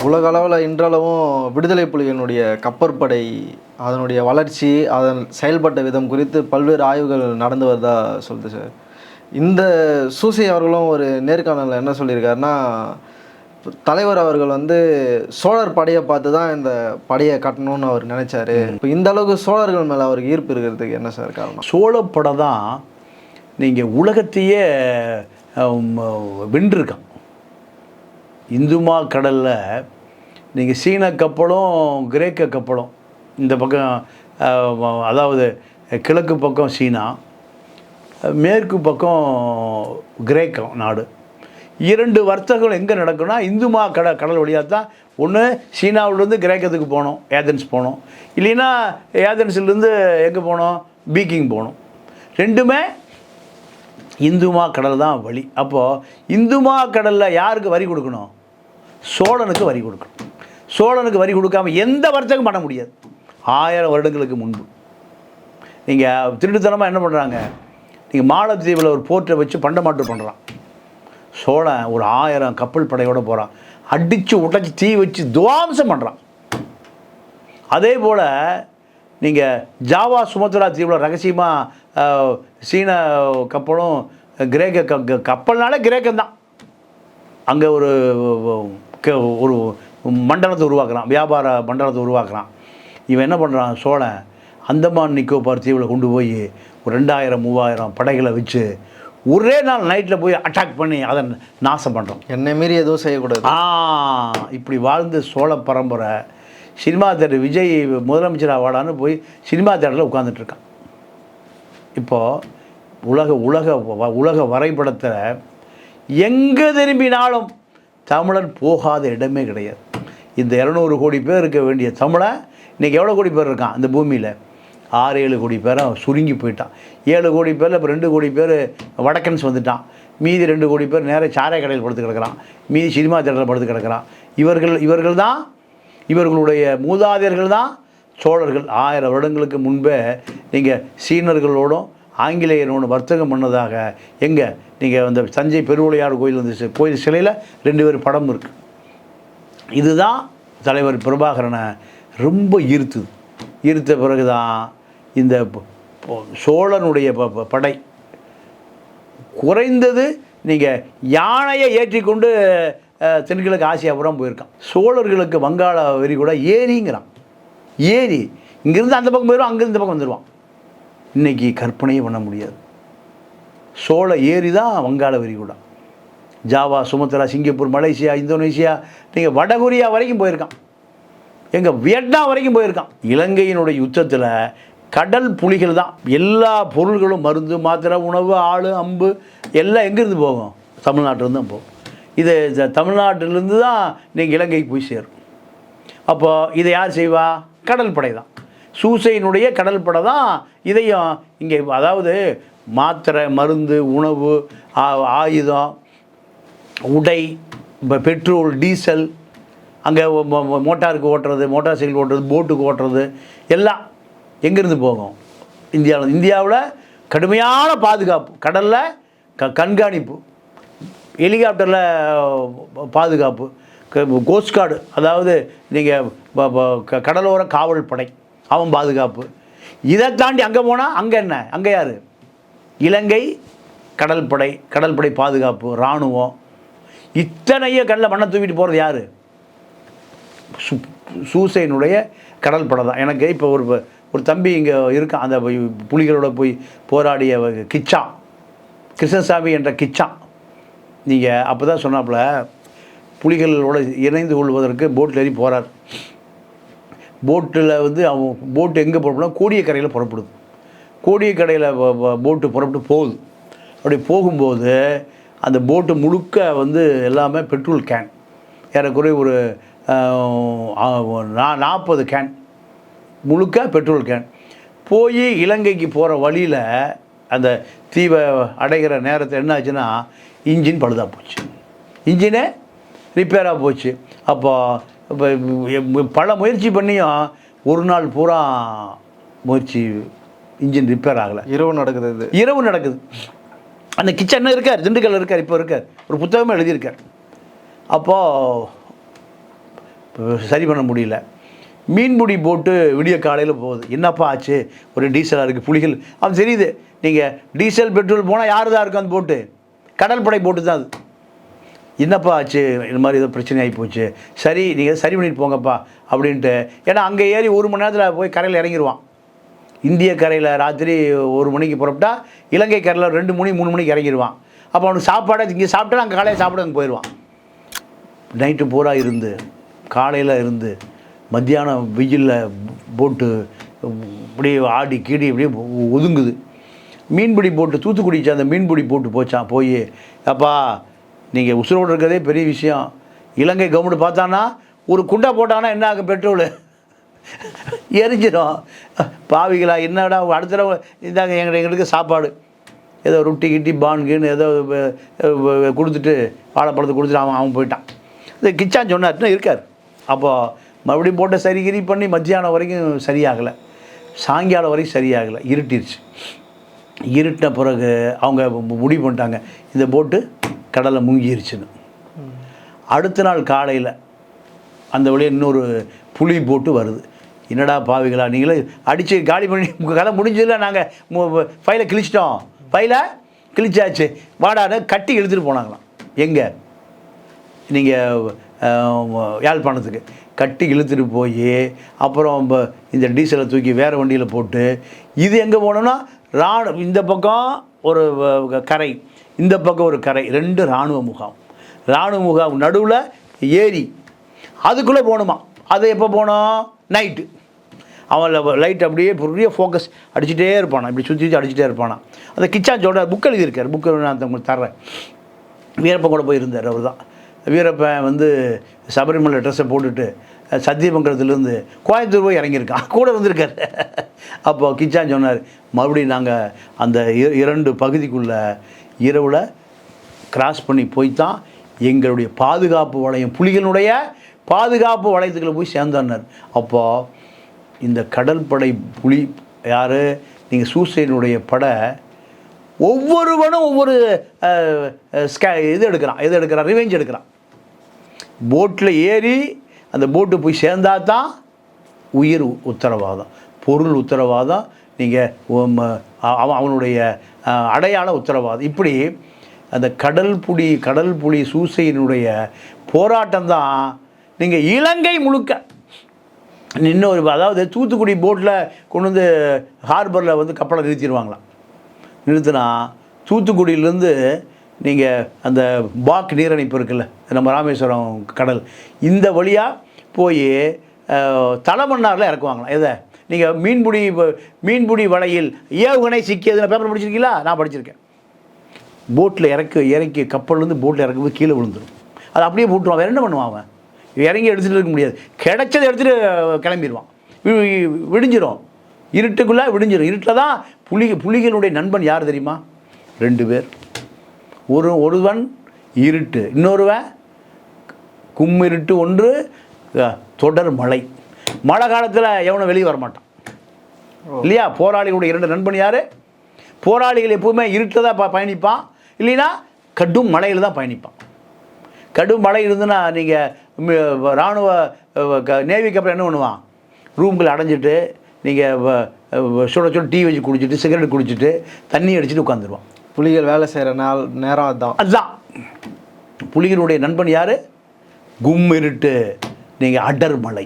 உலக அளவில் இன்றளவும் விடுதலை புலிகளினுடைய கப்பற்படை அதனுடைய வளர்ச்சி அதன் செயல்பட்ட விதம் குறித்து பல்வேறு ஆய்வுகள் நடந்து வருதா சொல்லுது சார். இந்த சூசை அவர்களும் ஒரு நேர்காணலில் என்ன சொல்லியிருக்காருன்னா, தலைவர் அவர்கள் வந்து சோழர் படையை பார்த்து தான் இந்த படையை கட்டணும்னு அவர் நினைச்சாரு. இப்போ இந்த அளவுக்கு சோழர்கள் மேலே அவருக்கு ஈர்ப்பு இருக்கிறதுக்கு என்ன சார் காரணம்? சோழப்படை தான் நீங்கள் உலகத்தையே வென்றிருக்கான். இந்துமா கடலில் நீங்கள் சீன கப்பலும் கிரேக்க கப்பலும் இந்த பக்கம், அதாவது கிழக்கு பக்கம் சீனா, மேற்கு பக்கம் கிரேக்கம் நாடு, இரண்டு வர்த்தகம் எங்கே நடக்குன்னா இந்துமா கடல் வழியாக தான். ஒன்று சீனாவிலேருந்து கிரேக்கத்துக்கு போகணும், ஏதென்ஸ் போகணும், இல்லைன்னா ஏதென்ஸ்லேருந்து எங்கே போகணும், பீக்கிங் போகணும். ரெண்டுமே இந்துமா கடல் தான் வழி. அப்போது இந்துமா கடலில் யாருக்கு வரி கொடுக்கணும்? சோழனுக்கு வரி கொடுக்கணும். சோழனுக்கு வரி கொடுக்காமல் எந்த வர்த்தகம் பண்ண முடியாது. 1000 வருடங்களுக்கு முன்பு நீங்கள் திருட்டுத்தனமாக என்ன பண்ணுறாங்க, நீங்கள் மாலத்தீவில் ஒரு போர்ட்டை வச்சு பண்டமாற்று பண்ணுறான். சோழன் ஒரு 1000 கப்பல் படையோடு போகிறான், அடித்து உடைச்சி தீ வச்சு துவாம்சம் பண்ணுறான். அதே போல் நீங்கள் ஜாவா சுமத்ரா தீவில் ரகசியமாக சீன கப்பலும் கிரேக்க கப்பல்னாலே கிரேக்கம்தான். அங்கே ஒரு மண்டலத்தை உருவாக்குறான், வியாபார மண்டலத்தை உருவாக்குறான். இவன் என்ன பண்ணுறான், சோழன் அந்தமான் நிக்கோபார் தீவில் கொண்டு போய் ஒரு 2000-3000 படைகளை வச்சு ஒரே நாள் நைட்டில் போய் அட்டாக் பண்ணி அதை நாசம் பண்ணுறோம். என்னை மீறி எதுவும் செய்யக்கூடாது. இப்படி வாழ்ந்து சோழ பரம்பரை சினிமா தேட்டர் விஜய் முதலமைச்சராக வாடான்னு போய் சினிமா தேட்டரில் உட்காந்துட்ருக்கான். இப்போது உலக வரைபடத்தில் எங்கே திரும்பினாலும் தமிழன் போகாத இடமே கிடையாது. இந்த 200 கோடி பேர் இருக்க வேண்டிய தமிழன் இன்றைக்கி எவ்வளோ கோடி பேர் இருக்கான் இந்த பூமியில்? 6-7 கோடி பேரை சுருங்கி போயிட்டான். 7 கோடி பேரில் இப்போ 2 கோடி பேர் வடக்கன்ஸ் வந்துட்டான். மீதி 2 கோடி பேர் நேராக சாரை கடையில் படுத்து கிடக்கிறான், மீதி சினிமா தேட்டரில் படுத்து கிடக்கிறான். இவர்கள் தான், இவர்களுடைய மூதாதையர்கள் தான் சோழர்கள். 1000 வருடங்களுக்கு முன்பே நீங்கள் சீனர்களோடும் ஆங்கிலேயரோடு வர்த்தகம் பண்ணதாக எங்கே நீங்கள் அந்த தஞ்சை பெருவுடையார் கோயில் வந்து கோயில் சிலையில் 2 பேர் படம் இருக்குது. இதுதான் தலைவர் பிரபாகரனை ரொம்ப ஈர்த்த பிறகு தான் இந்த சோழனுடைய படை குறைந்தது நீங்கள் யானையை ஏற்றி கொண்டு தென்கிழக்கு ஆசியாபுரம் போயிருக்கான். சோழர்களுக்கு வங்காள வெறி கூட ஏரிங்கிறான். ஏரி இங்கேருந்து அந்த பக்கம் போயிடுவான், அங்கேருந்து இந்த பக்கம் வந்துடுவான். இன்றைக்கி கற்பனையே பண்ண முடியாது. சோழ ஏரி தான் வங்காள விரிகுடா. Java, Sumatra, Singapore, Malaysia, Indonesia, நீங்கள் வடகொரியா வரைக்கும் போயிருக்கான், எங்கள் வியட்நாம் வரைக்கும் போயிருக்கான். இலங்கையினுடைய யுத்தத்தில் கடல் புலிகள் தான். எல்லா பொருள்களும் மருந்து, மாத்திரை, உணவு, ஆள், அம்பு எல்லாம் எங்கேருந்து போகும்? தமிழ்நாட்டிலேருந்து தான் போகும். இது தமிழ்நாட்டிலேருந்து தான் நீங்கள் இலங்கைக்கு போய் சேரும். அப்போது இதை யார் செய்வா? கடல் படை தான். சூசையினுடைய கடல் படை தான் இதையும் இங்கே, அதாவது மாத்திரை, மருந்து, உணவு, ஆயுதம், உடை, பெட்ரோல், டீசல், அங்கே மோட்டாருக்கு ஓட்டுறது, மோட்டார் சைக்கிள் ஓட்டுறது, போட்டுக்கு ஓட்டுறது எல்லாம் எங்கேருந்து போகும்? இந்தியாவில் கடுமையான பாதுகாப்பு, கடலில் கண்காணிப்பு, ஹெலிகாப்டரில் பாதுகாப்பு, கோஸ்ட்கார்டு, அதாவது நீங்கள் கடலோர காவல் படை, அவன் பாதுகாப்பு. இதை தாண்டி அங்கே போனால் அங்கே என்ன? அங்கே யார்? இலங்கை கடற்படை பாதுகாப்பு, இராணுவம். இத்தனைய கடலில் மண்ணை தூக்கிட்டு போகிறது யார்? சூசையினுடைய கடல் படை தான். எனக்கு இப்போ ஒரு தம்பி இங்கே இருக்கான், அந்த புலிகளோட போய் போராடிய கிச்சா, கிருஷ்ணசாமி என்ற கிச்சா. நீங்கள் அப்போ தான் சொன்னாப்புல, புலிகளோடு இணைந்து கொள்வதற்கு போட்டில் ஏறி போகிறார். போட்டில் வந்து அவன் போட்டு எங்கே புறப்படுனா கோடியக்கரையில் புறப்படுது. கோடியக்கரையில் போட்டு புறப்பட்டு போகுது. அப்படி போகும்போது அந்த போட்டு முழுக்க வந்து எல்லாமே பெட்ரோல் கேன், ஏறக்குறைய ஒரு 40 கேன் முழுக்க பெட்ரோல் கேன். போய் இலங்கைக்கு போகிற வழியில் அந்த தீவை அடைகிற நேரத்தில் என்ன ஆச்சுன்னா, இன்ஜின் பழுதாக போச்சு, இன்ஜினே ரிப்பேராக போச்சு. அப்போ பல முயற்சி பண்ணியும் ஒரு நாள் பூரா முயற்சி, இன்ஜின் ரிப்பேர் ஆகலை. இரவு நடக்குது. அந்த கிச்சன் இருக்கார், திண்டுக்கல் இருக்கார், இப்போ இருக்கார், ஒரு புத்தகமே எழுதியிருக்கார். அப்போது சரி பண்ண முடியல. மீன்பிடி போட்டு விடிய காலையில் போகுது. என்னப்பா ஆச்சு, ஒரு டீசலாக இருக்குது, புலிகள் அது தெரியுது. நீங்கள் டீசல் பெட்ரோல் போனால் யார் தான் இருக்கும் அந்த போட்டு? கடற்படை போட்டு தான் அது. என்னப்பா ஆச்சு, இந்த மாதிரி ஏதோ பிரச்சனை ஆகி போச்சு, சரி நீங்கள் சரி பண்ணிட்டு போங்கப்பா அப்படின்ட்டு. ஏன்னா அங்கே ஏறி 1 மணி நேரத்தில் போய் கரையில் இறங்கிடுவான். இந்திய கரையில் ராத்திரி 1 மணிக்கு புறப்பட்டா இலங்கை கரையில் 2 மணி 3 மணிக்கு இறங்கிடுவான். அப்போ அவனுக்கு சாப்பாடை இங்கே சாப்பிட்டா அங்கே காலையில் சாப்பிட அங்கே போயிடுவான். நைட்டு பூரா இருந்து காலையில் இருந்து மத்தியானம் வெயிலில் போட்டு இப்படியே ஆடி கீடி இப்படியே ஒதுங்குது. மீன்பிடி போட்டு தூத்துக்குடிச்சு அந்த மீன்பிடி போட்டு போச்சான். போய் அப்பா நீங்கள் உசுரோடு இருக்கிறதே பெரிய விஷயம். இலங்கை கவர்மெண்ட் பார்த்தான்னா ஒரு குண்டா போட்டாங்கன்னா என்ன ஆகும், பெட்ரோலு எரிஞ்சிடும். பாவிகளா என்னடா அடுத்த தடவை இதாங்க எங்களுக்கு சாப்பாடு ஏதோ ரொட்டி கிட்டி பான்கின்னு ஏதோ கொடுத்துட்டு வாழைப்பழத்தை கொடுத்துட்டு அவன் போயிட்டான். இது கிச்சான் சொன்னார்னா இருக்கார். அப்போது மறுபடியும் போட்ட சரிகிரி பண்ணி மத்தியானம் வரைக்கும் சரியாகலை, சாயங்காலம் வரைக்கும் சரியாகலை, இருட்டிருச்சு. இருட்டின பிறகு அவங்க முடிவு பண்ணிட்டாங்க இந்த போட்டு கடலை முங்கிருச்சுன்னு. அடுத்த நாள் காலையில் அந்த வழியாக இன்னொரு புலி போட்டு வருது. என்னடா பாவிகளா நீங்களே அடித்து காலி பண்ணி கதை முடிஞ்சதில்ல, நாங்கள் ஃபைலை கிழிச்சிட்டோம், ஃபைலை கிழிச்சாச்சு வாடான்னு கட்டி இழுத்துட்டு போனாங்களாம். எங்கே நீங்கள் யாழ்ப்பாணத்துக்கு கட்டி இழுத்துட்டு போய் அப்புறம் இந்த டீசலை தூக்கி வேறு வண்டியில் போட்டு இது எங்கே போனோம்னா இந்த பக்கம் ஒரு கரை, இந்த பக்கம் ஒரு கரை, 2 இராணுவ முகாம். இராணுவ முகாம் நடுவில் ஏரி, அதுக்குள்ளே போகணுமா. அது எப்போ போனோம், நைட்டு. அவன் லைட் அப்படியே பெரிய ஃபோக்கஸ் அடிச்சுட்டே இருப்பானா, இப்படி சுற்றி அடிச்சுட்டே இருப்பானா. அந்த கிச்சான் சொல்கிறார், புக் எழுதியிருக்கார், புக்கு நான் உங்களுக்கு தர்றேன். வீரப்பன் கூட போயிருந்தார். அவர் தான் வீரப்பன் சபரிமலை ட்ரெஸ்ஸை போட்டுட்டு சத்தியமங்கலத்துலேருந்து கோயம்புத்தூர் போய் இறங்கியிருக்கான், கூட வந்திருக்கார். அப்போ கிச்சான் சொன்னார், மறுபடியும் நாங்கள் அந்த 2 பகுதிக்குள்ளே இரவில் கிராஸ் பண்ணி போய்த்தான் எங்களுடைய பாதுகாப்பு வளையம், புலிகளுடைய பாதுகாப்பு வளையத்துக்குள்ளே போய் சேர்ந்தார். அப்போது இந்த கடற்படை புலி யார், நீங்கள் சூசைனுடைய படை ஒவ்வொருவனும் ஒவ்வொரு எடுக்கிறான், ரிவெஞ்ச் எடுக்கிறான். போட்டில் ஏறி அந்த போட்டு போய் சேர்ந்தா தான் உயிர் உத்தரவாதம், பொருள் உத்தரவாதம், நீங்கள் அவனுடைய அடையாள உத்தரவாதம். இப்படி அந்த கடல் புலி சூசையினுடைய போராட்டம் தான் நீங்கள் இலங்கை முழுக்க இன்னொரு, அதாவது தூத்துக்குடி போட்டில் கொண்டு வந்து ஹார்பரில் கப்பலை நிறுத்திடுவாங்களாம். நிறுத்தினா தூத்துக்குடியிலேருந்து நீங்கள் அந்த பாக் நீரணைப்பு இருக்குல்ல, நம்ம ராமேஸ்வரம் கடல், இந்த வழியாக போய் தலைமன்னாரில் இறக்குவாங்களாம். எதை நீங்கள் மீன்பிடி வலையில் ஏவுகணை சிக்கியதுன்னு பேப்பர் படிச்சிருக்கீங்களா? நான் படிச்சிருக்கேன். போட்டில் இறக்கி கப்பல்லேருந்து போட்டில் இறக்கும்போது கீழே விழுந்துடும். அது அப்படியே போட்டுருவான். வேறு என்ன பண்ணுவான் அவன்? இறங்கி எடுத்துகிட்டு இருக்க முடியாது, கிடைச்சதை எடுத்துகிட்டு கிளம்பிடுவான். விடிஞ்சிரும், இருட்டுக்குள்ளே விடிஞ்சிடும். இருட்டில் தான் புலிகளுடைய நண்பன் யார் தெரியுமா? 2 பேர். ஒருவன் இருட்டு, இன்னொருவன் கும்மிருட்டு, ஒன்று தொடர் மழை. மழை காலத்தில் எவனும் வெளியே வரமாட்டான் இல்லையா? போராளிகளுடைய 2 நண்பன் யார்? போராளிகள் எப்போவுமே இருட்டில் தான் பயணிப்பான், இல்லைன்னா கடும் மழையில் தான் பயணிப்பான். கடும் மழை இருந்துன்னா நீங்கள் இராணுவ நேவி கப்பல் என்ன பண்ணுவான், ரூம்குள்ளே அடைஞ்சிட்டு நீங்கள் சுட டீ வச்சு குடிச்சிட்டு சிகரெட் குடிச்சிட்டு தண்ணி அடிச்சுட்டு உட்காந்துருவான். புலிகள் வேலை செய்கிற நேரம் அதுதான். புலிகளுடைய நண்பன் யார்? கும்மிருட்டு, நீங்கள் அடர் மழை.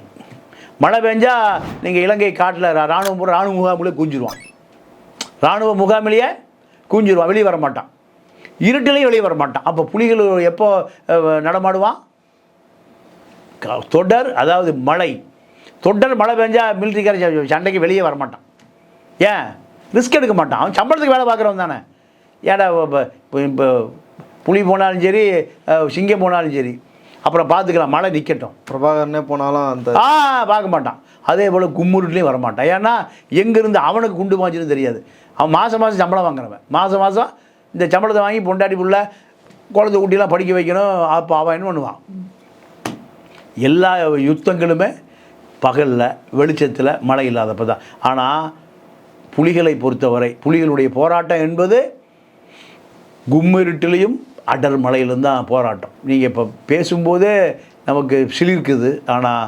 மழை பெஞ்சால் நீங்கள் இலங்கை காட்டில் இராணுவ முகாமிலே குஞ்சிருவான். இராணுவ முகாமிலேயே குஞ்சிருவான், வெளியே வர மாட்டான். இருட்டிலையும் வெளியே வர மாட்டான். அப்போ புலிகள் எப்போ நடமாடுவான்? தொடர், அதாவது மழை. தொடர் மழை பெஞ்சால் மிலிட்ரிக்கார சண்டைக்கு வெளியே வரமாட்டான். ஏன்? ரிஸ்க் எடுக்க மாட்டான். அவன் சம்பளத்துக்கு வேலை பார்க்குறவன் தானே. ஏடா இப்போ புலி போனாலும் சரி, சிங்கம் போனாலும் சரி, அப்புறம் பார்த்துக்கலாம், மழை நிற்கட்டும். பிரபாகரனே போனாலும் அந்த பார்க்க மாட்டான். அதே போல் கும்முருட்லேயும் வரமாட்டான். ஏன்னா எங்கேருந்து அவனுக்கு குண்டு மாச்சுன்னு தெரியாது. அவன் மாதம் சம்பளம் வாங்குறவன். மாதம் இந்த சம்பளத்தை வாங்கி பொண்டாடி புள்ள குழந்தை குட்டியெல்லாம் படிக்க வைக்கணும். அப்போ அவன் என்ன பண்ணுவான்? எல்லா யுத்தங்களுமே பகலில் வெளிச்சத்தில் மழை இல்லாதப்போ தான். ஆனால் புலிகளை பொறுத்தவரை புலிகளுடைய போராட்டம் என்பது கும்மிருட்டிலையும் அடர் மலையிலேருந்து தான் போராட்டம். நீங்கள் இப்போ பேசும்போதே நமக்கு சிலிர்க்குது. ஆனால்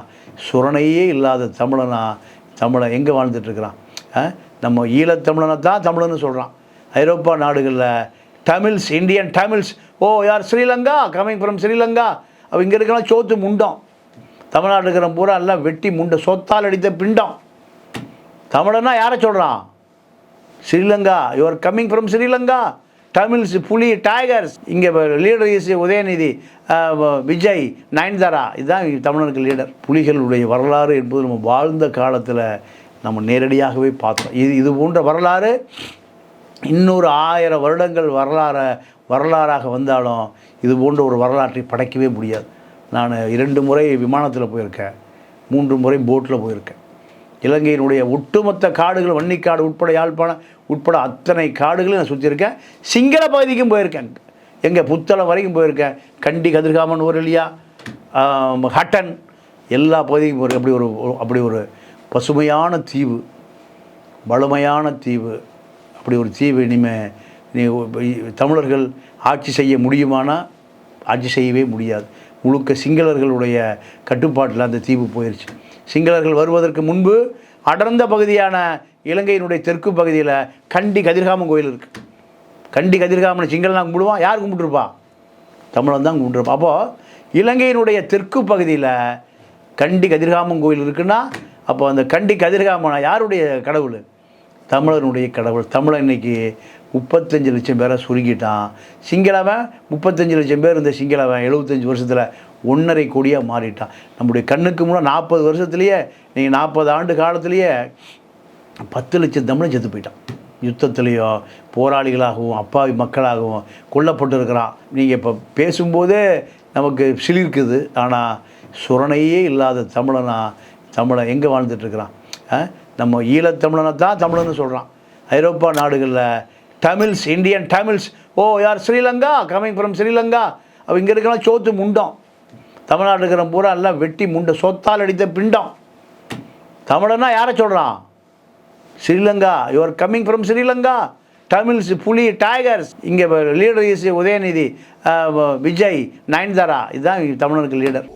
சுரணையே இல்லாத தமிழன் எங்கே வாழ்ந்துட்டுருக்கிறான்? நம்ம ஈழத்தமிழனை தான் தமிழன்னு சொல்கிறான். ஐரோப்பா நாடுகளில் தமிழ்ஸ், இந்தியன் தமிழ்ஸ், ஓ யார் ஸ்ரீலங்கா, கமிங் ஃப்ரம் ஸ்ரீலங்கா. அப்போ இங்கே இருக்கலாம் சோத்து முண்டம். தமிழ்நாடு இருக்கிற பூரா எல்லாம் வெட்டி முண்டை, சொத்தால் அடித்த பிண்டம். தமிழன்னா யாரை சொல்கிறான்? Sri Lanka, your coming from Sri Lanka. Tamils, புலி, டைகர்ஸ். இங்கே லீடர் இஸ் உதயநிதி, விஜய், நயன்தாரா. இதுதான் தமிழனுக்கு லீடர். புலிகளுடைய வரலாறு என்பது நம்ம வாழ்ந்த காலத்தில் நம்ம நேரடியாகவே பார்த்தோம். இது போன்ற வரலாறு இன்னொரு 1000 வருடங்கள் வரலாறாக வந்தாலும் இது போன்ற ஒரு வரலாற்றை படைக்கவே முடியாது. நான் 2 முறை விமானத்தில் போயிருக்கேன், 3 முறை போட்டில் போயிருக்கேன். இலங்கையினுடைய ஒட்டுமொத்த காடுகள், வன்னிக்காடு உட்பட, யாழ்ப்பாணம் உட்பட அத்தனை காடுகளையும் நான் சுற்றியிருக்கேன். சிங்கள பகுதிக்கும் போயிருக்கேன். எங்கே புத்தளம் வரைக்கும் போயிருக்கேன். கண்டி, கதிர்காமன், ஊரெலியா, ஹட்டன், எல்லா பகுதிக்கும் போயிருக்கேன். அப்படி ஒரு பசுமையான தீவு, வளமையான தீவு. அப்படி ஒரு தீவு தமிழர்கள் ஆட்சி செய்ய முடியுமானா ஆட்சி செய்யவே முடியாது. முழுக்க சிங்களர்களுடைய கட்டுப்பாட்டில் அந்த தீவு போயிடுச்சு. சிங்களர்கள் வருவதற்கு முன்பு அடர்ந்த பகுதியான இலங்கையினுடைய தெற்கு பகுதியில் கண்டி கதிர்காமன் கோயில் இருக்குது. கண்டி கதிர்காமன் சிங்களம் கும்பிடுவான். யார் கும்பிட்டுருப்பா? தமிழன் தான் கும்பிட்டுருப்பா. அப்போது இலங்கையினுடைய தெற்கு பகுதியில் கண்டி கதிர்காமன் கோயில் இருக்குன்னா, அப்போ அந்த கண்டி கதிர்காமன் யாருடைய கடவுள்? தமிழனுடைய கடவுள். தமிழன் இன்னைக்கு 35 லட்சம் பேரை சுருங்கிட்டான். சிங்களவன் 35 லட்சம் பேர் இருந்த சிங்களவன் 75 வருஷத்தில் 1.5 கோடியாக மாறிட்டான். நம்முடைய கண்ணுக்கு முன்னாடி 40 வருஷத்துலேயே, நீங்கள் 40 ஆண்டு காலத்திலேயே 10 லட்சம் தமிழன் செத்து போயிட்டான். யுத்தத்துலேயோ போராளிகளாகவும் அப்பாவி மக்களாகவும் கொல்லப்பட்டு இருக்கிறான். நீங்கள் இப்போ பேசும்போதே நமக்கு சிலிர்க்குது. ஆனால் சுரணையே இல்லாத தமிழன் எங்கே வாழ்ந்துட்டுருக்கிறான்? நம்ம ஈழத்தமிழனை தான் தமிழன்னு சொல்கிறான். ஐரோப்பா நாடுகளில் தமிழ்ஸ், இந்தியன் தமிழ்ஸ், ஓ யார் ஸ்ரீலங்கா, கமிங் ஃப்ரம் ஸ்ரீலங்கா. அப்போ இங்கே இருக்கலாம் சோத்து முண்டம். தமிழ்நாடு இருக்கிற பூரா எல்லாம் வெட்டி முண்டை, சொத்தால் அடித்த பிண்டம். தமிழன்னா யாரை சொல்கிறான்? Sri Lanka, your coming from Sri Lanka. Tamils, புலி, டைகர்ஸ். இங்கே லீடர் இஸ் உதயநிதி, விஜய், நயன்தாரா. இதுதான் தமிழனுக்கு லீடர்.